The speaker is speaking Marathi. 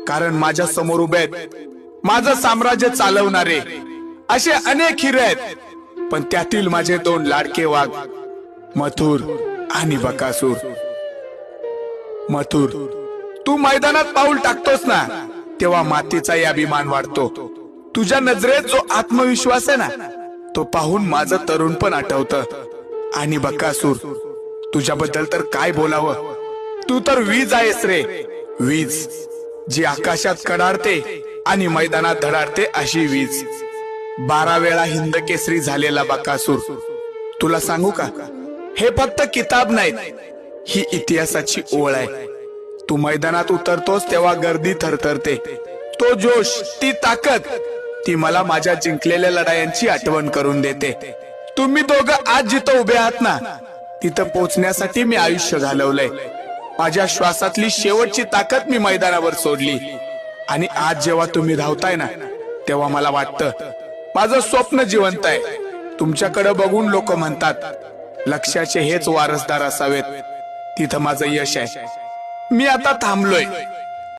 कारण माझ्या समोर उभे आहेत माझं साम्राज्य चालवणारे असे अनेक हिरे आहेत, पण त्यातील माझे दोन लाडके वाघ मथुर आणि बकासूर. मथुर, तू मैदानात पाऊल टाकतोस ना तेव्हा मातीचाही अभिमान वाढतो. तुझ्या नजरेत जो आत्मविश्वास आहे ना तो पाहून माझं तरुण पण आठवतं. आणि बकासूर, तुझ्याबद्दल तर काय बोलावं, तू तर वीज आहेस रे, वीज जी आकाशात कडाडते आणि मैदानात धडाडते अशी वीज. 12 वेळा हिंद केसरी झालेला बकासूर. तुला सांगू का, हे फक्त किताब नाहीत, ही इतिहासाची ओळ आहे. तू मैदानात उतरतोस तेव्हा गर्दी थरथरते. तो जोश, ती ताकद, ती मला माझ्या जिंकलेल्या लढायांची आठवण करून देते. तुम्ही दोघं आज जिथं उभे आहात ना तिथं पोहोचण्यासाठी मी आयुष्य घालवलंय. माझ्या श्वासातली शेवटची ताकद मी मैदानावर सोडली. आणि आज जेव्हा तुम्ही धावताय ना तेव्हा मला वाटतं माझं स्वप्न जिवंत आहे. तुमच्याकडे बघून लोक म्हणतात लक्ष्याचे हेच वारसदार असावेत. तिथं माझं यश आहे. मी आता थांबलोय.